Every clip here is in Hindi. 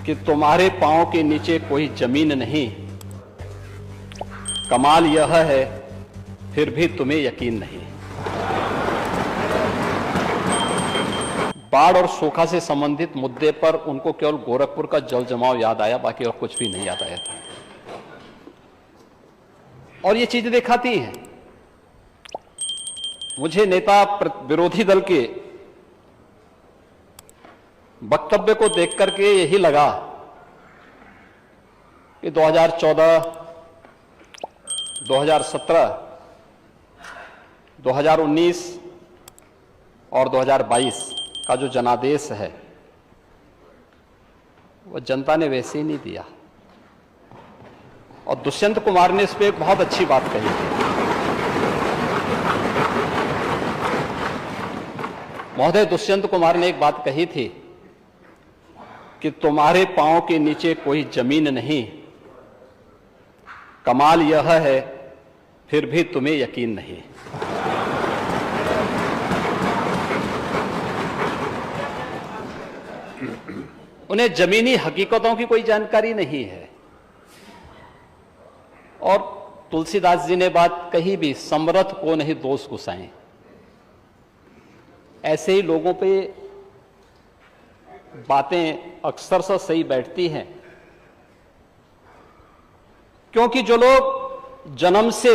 कि तुम्हारे पांव के नीचे कोई जमीन नहीं, कमाल यह है फिर भी तुम्हें यकीन नहीं। बाढ़ और सूखा से संबंधित मुद्दे पर उनको केवल गोरखपुर का जल जमाव याद आया, बाकी और कुछ भी नहीं याद आया था। और ये चीजें दिखाती हैं, मुझे नेता विरोधी दल के वक्तव्य को देख करके यही लगा कि 2014, 2017, 2019 और 2022 का जो जनादेश है वो जनता ने वैसे ही नहीं दिया। और दुष्यंत कुमार ने इस पे एक बहुत अच्छी बात कही थी। महोदय, दुष्यंत कुमार ने एक बात कही थी कि तुम्हारे पांव के नीचे कोई जमीन नहीं, कमाल यह है फिर भी तुम्हें यकीन नहीं। उन्हें जमीनी हकीकतों की कोई जानकारी नहीं है। और तुलसीदास जी ने बात कही भी, समर्थ को नहीं दोष गुसाएं। ऐसे ही लोगों पे बातें अक्सर से सही बैठती हैं, क्योंकि जो लोग जन्म से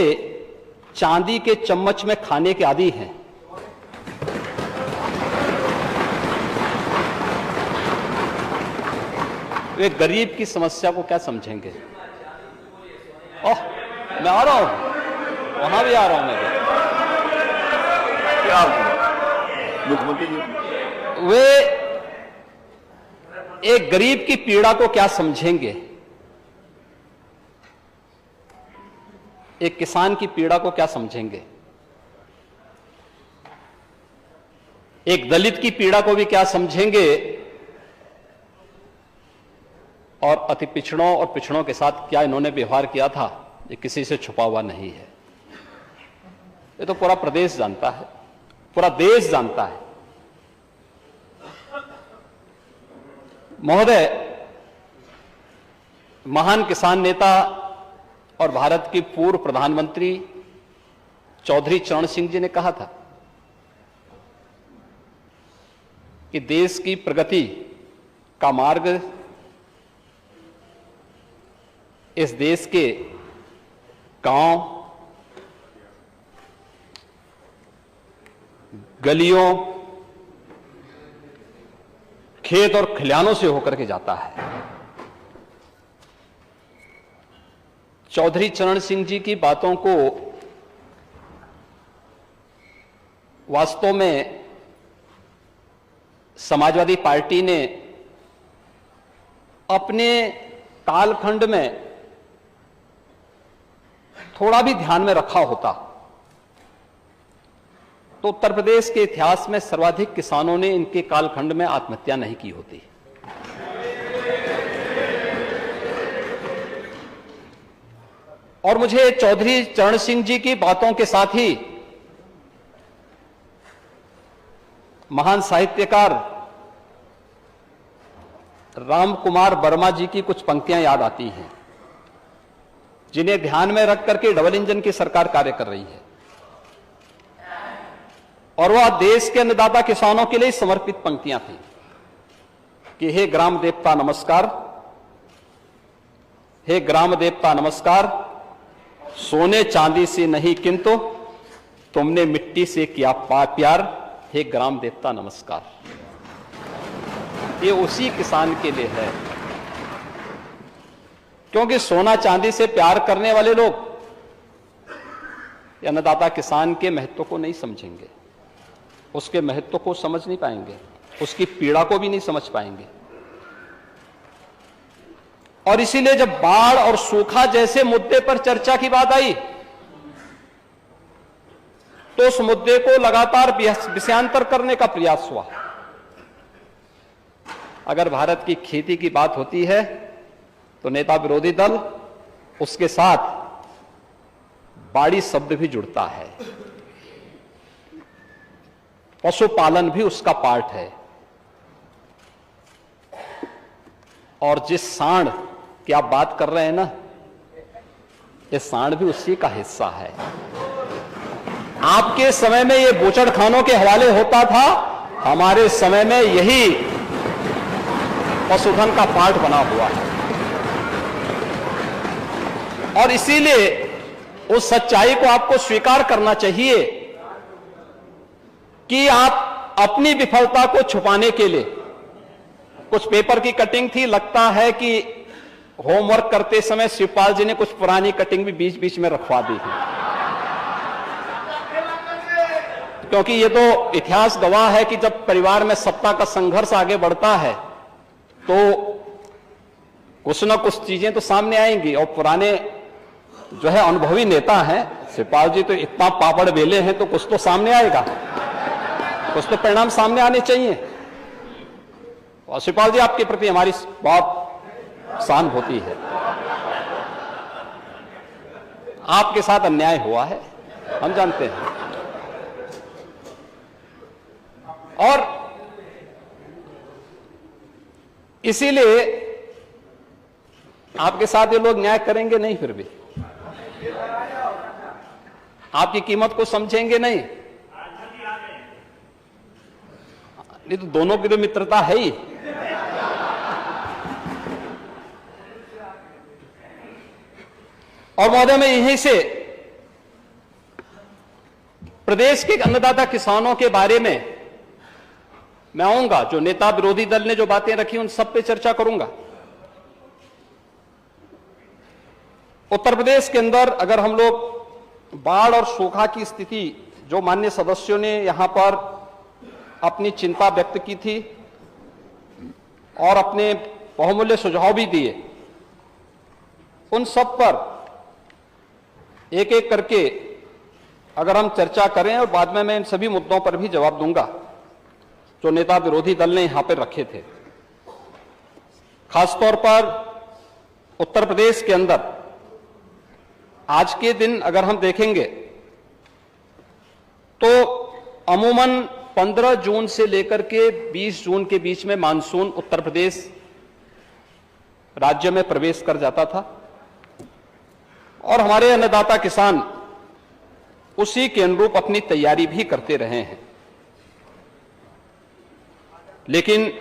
चांदी के चम्मच में खाने के आदी हैं, वे गरीब की समस्या को क्या समझेंगे। ओह, मैं आ रहा हूं, वहां भी आ रहा हूं मैं। क्या मुख्यमंत्री जी, वे एक गरीब की पीड़ा को क्या समझेंगे, एक किसान की पीड़ा को क्या समझेंगे, एक दलित की पीड़ा को भी क्या समझेंगे, और अति पिछड़ों और पिछड़ों के साथ क्या इन्होंने व्यवहार किया था, ये किसी से छुपा हुआ नहीं है। ये तो पूरा प्रदेश जानता है, पूरा देश जानता है। महोदय, महान किसान नेता और भारत के पूर्व प्रधानमंत्री चौधरी चरण सिंह जी ने कहा था कि देश की प्रगति का मार्ग इस देश के गांव, गलियों, खेत और खलिहानों से होकर के जाता है। चौधरी चरण सिंह जी की बातों को वास्तव में समाजवादी पार्टी ने अपने कालखंड में थोड़ा भी ध्यान में रखा होता तो उत्तर प्रदेश के इतिहास में सर्वाधिक किसानों ने इनके कालखंड में आत्महत्या नहीं की होती। और मुझे चौधरी चरण सिंह जी की बातों के साथ ही महान साहित्यकार राम कुमार वर्मा जी की कुछ पंक्तियां याद आती हैं, जिन्हें ध्यान में रख करके डबल इंजन की सरकार कार्य कर रही है। और वह देश के अन्नदाता किसानों के लिए समर्पित पंक्तियां थी कि हे ग्राम देवता नमस्कार, हे ग्राम देवता नमस्कार, सोने चांदी से नहीं किंतु तुमने मिट्टी से किया प्यार, हे ग्राम देवता नमस्कार। ये उसी किसान के लिए है, क्योंकि सोना चांदी से प्यार करने वाले लोग अन्नदाता किसान के महत्व को नहीं समझेंगे, उसके महत्व को समझ नहीं पाएंगे, उसकी पीड़ा को भी नहीं समझ पाएंगे। और इसीलिए जब बाढ़ और सूखा जैसे मुद्दे पर चर्चा की बात आई तो उस मुद्दे को लगातार विषयांतर करने का प्रयास हुआ। अगर भारत की खेती की बात होती है तो नेता विरोधी दल उसके साथ बाड़ी शब्द भी जुड़ता है, पशुपालन भी उसका पार्ट है। और जिस सांड की आप बात कर रहे हैं ना, ये सांड भी उसी का हिस्सा है। आपके समय में ये बूचड़खानों के हवाले होता था, हमारे समय में यही पशुधन का पार्ट बना हुआ है। और इसीलिए उस सच्चाई को आपको स्वीकार करना चाहिए कि आप अपनी विफलता को छुपाने के लिए, कुछ पेपर की कटिंग थी, लगता है कि होमवर्क करते समय शिवपाल जी ने कुछ पुरानी कटिंग भी बीच बीच में रखवा दी है, क्योंकि ये तो इतिहास गवाह है कि जब परिवार में सत्ता का संघर्ष आगे बढ़ता है तो कुछ ना कुछ चीजें तो सामने आएंगी। और पुराने जो है अनुभवी नेता हैं, शिवपाल जी तो इतना पापड़ बेले हैं, तो कुछ तो सामने आएगा, कुछ तो परिणाम सामने आने चाहिए। और शिवपाल जी, आपके प्रति हमारी बहुत सहानुभूति है। आपके साथ अन्याय हुआ है, हम जानते हैं, और इसीलिए आपके साथ ये लोग न्याय करेंगे नहीं, फिर भी आपकी कीमत को समझेंगे नहीं। नहीं तो दोनों की तो मित्रता है ही। और महोदय, मैं यहीं से प्रदेश के अन्नदाता किसानों के बारे में मैं आऊंगा। जो नेता विरोधी दल ने जो बातें रखी उन सब पे चर्चा करूंगा। उत्तर प्रदेश के अंदर अगर हम लोग बाढ़ और सूखा की स्थिति, जो माननीय सदस्यों ने यहां पर अपनी चिंता व्यक्त की थी और अपने बहुमूल्य सुझाव भी दिए, उन सब पर एक एक करके अगर हम चर्चा करें, और बाद में मैं इन सभी मुद्दों पर भी जवाब दूंगा जो नेता विरोधी दल ने यहां पर रखे थे। खासतौर पर उत्तर प्रदेश के अंदर आज के दिन अगर हम देखेंगे तो अमूमन 15 जून से लेकर के 20 जून के बीच में मानसून उत्तर प्रदेश राज्य में प्रवेश कर जाता था, और हमारे अन्नदाता किसान उसी के अनुरूप अपनी तैयारी भी करते रहे हैं। लेकिन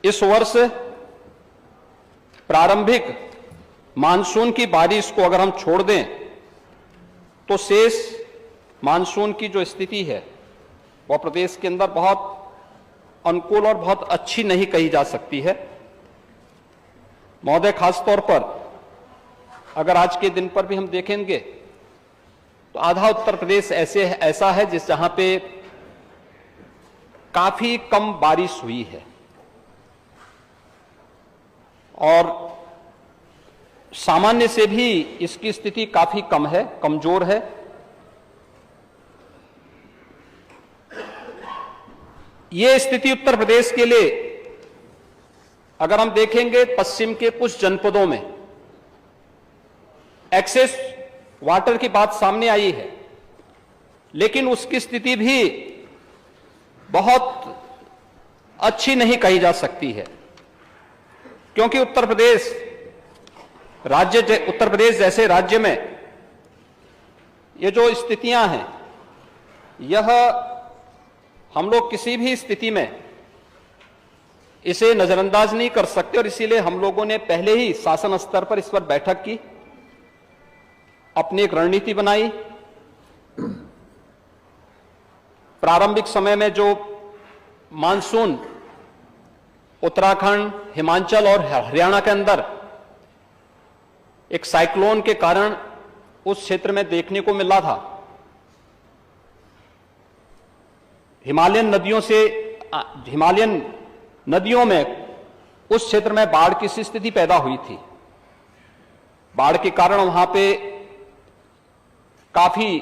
इस वर्ष प्रारंभिक मानसून की बारिश को अगर हम छोड़ दें तो शेष मानसून की जो स्थिति है वह प्रदेश के अंदर बहुत अनुकूल और बहुत अच्छी नहीं कही जा सकती है। महोदय, खासतौर पर अगर आज के दिन पर भी हम देखेंगे तो आधा उत्तर प्रदेश ऐसा है जिस जहां पे काफी कम बारिश हुई है, और सामान्य से भी इसकी स्थिति काफी कम है, कमजोर है। यह स्थिति उत्तर प्रदेश के लिए अगर हम देखेंगे, पश्चिम के कुछ जनपदों में एक्सेस वाटर की बात सामने आई है, लेकिन उसकी स्थिति भी बहुत अच्छी नहीं कही जा सकती है, क्योंकि उत्तर प्रदेश जैसे राज्य में ये जो स्थितियां हैं, यह हम लोग किसी भी स्थिति में इसे नजरअंदाज नहीं कर सकते। और इसीलिए हम लोगों ने पहले ही शासन स्तर पर इस पर बैठक की, अपनी एक रणनीति बनाई। प्रारंभिक समय में जो मानसून उत्तराखंड, हिमाचल और हरियाणा के अंदर एक साइक्लोन के कारण उस क्षेत्र में देखने को मिला था, हिमालयन नदियों में उस क्षेत्र में बाढ़ की स्थिति पैदा हुई थी। बाढ़ के कारण वहां पे काफी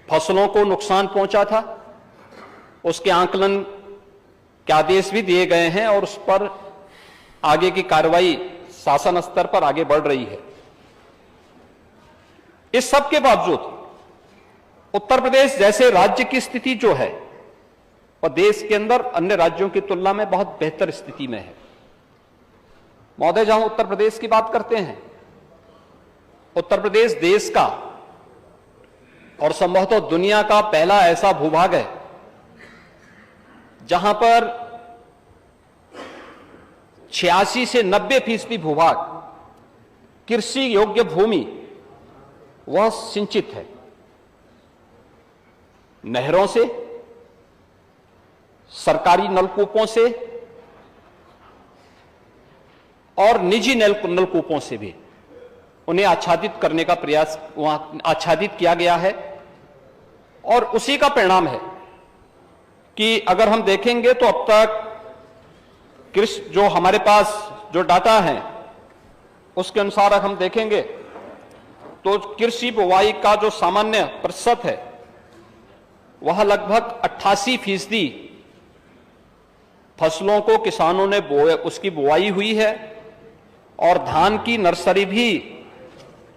फसलों को नुकसान पहुंचा था। उसके आकलन के आदेश भी दिए गए हैं और उस पर आगे की कार्रवाई शासन स्तर पर आगे बढ़ रही है। इस सब के बावजूद उत्तर प्रदेश जैसे राज्य की स्थिति जो है और देश के अंदर अन्य राज्यों की तुलना में बहुत बेहतर स्थिति में है। महोदय, जहां उत्तर प्रदेश की बात करते हैं, उत्तर प्रदेश देश का और संभवतः दुनिया का पहला ऐसा भूभाग है जहां पर 86 से 90% भूभाग कृषि योग्य भूमि वह सिंचित है। नहरों से, सरकारी नलकूपों से और निजी नलकूपों से भी उन्हें आच्छादित करने का प्रयास वहां आच्छादित किया गया है। और उसी का परिणाम है कि अगर हम देखेंगे तो अब तक कृषि जो हमारे पास जो डाटा है उसके अनुसार अगर हम देखेंगे तो कृषि बुवाई का जो सामान्य प्रतिशत है वह लगभग 88% फसलों को किसानों ने उसकी बुवाई हुई है। और धान की नर्सरी भी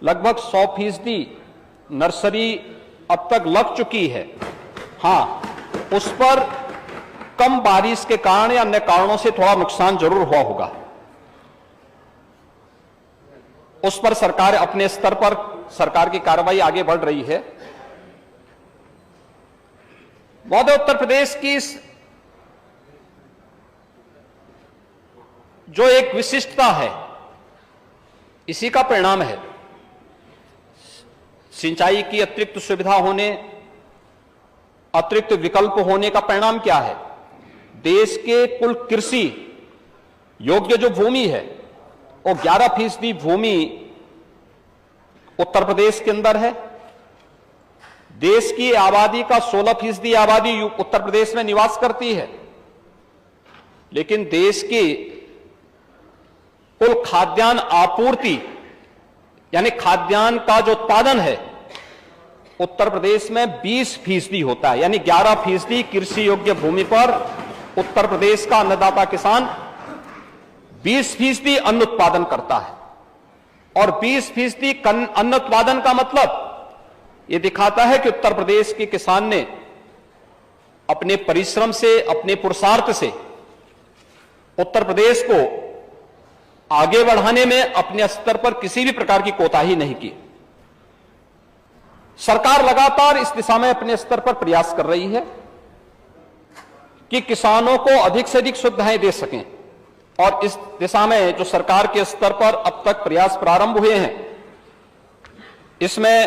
लगभग 100% नर्सरी अब तक लग चुकी है। हां, उस पर कम बारिश के कारण या अन्य कारणों से थोड़ा नुकसान जरूर हुआ होगा। उस पर सरकार अपने स्तर पर सरकार की कार्रवाई आगे बढ़ रही है। महोदय, उत्तर प्रदेश की जो एक विशिष्टता है इसी का परिणाम है। सिंचाई की अतिरिक्त सुविधा होने, अतिरिक्त विकल्प होने का परिणाम क्या है? देश के कुल कृषि योग्य जो भूमि है वो 11% भूमि उत्तर प्रदेश के अंदर है। देश की आबादी का 16% आबादी उत्तर प्रदेश में निवास करती है। लेकिन देश की कुल खाद्यान्न आपूर्ति यानी खाद्यान्न का जो उत्पादन है उत्तर प्रदेश में 20% होता है। यानी 11% कृषि योग्य भूमि पर उत्तर प्रदेश का अन्नदाता किसान 20% अन्न उत्पादन करता है। और 20% अन्न उत्पादन का मतलब यह दिखाता है कि उत्तर प्रदेश के किसान ने अपने परिश्रम से, अपने पुरुषार्थ से उत्तर प्रदेश को आगे बढ़ाने में अपने स्तर पर किसी भी प्रकार की कोताही नहीं की। सरकार लगातार इस दिशा में अपने स्तर पर प्रयास कर रही है कि किसानों को अधिक से अधिक सुविधाएं दे सकें। और इस दिशा में जो सरकार के स्तर पर अब तक प्रयास प्रारंभ हुए हैं, इसमें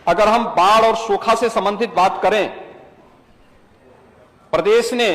अगर हम बाढ़ और सूखा से संबंधित बात करें, प्रदेश ने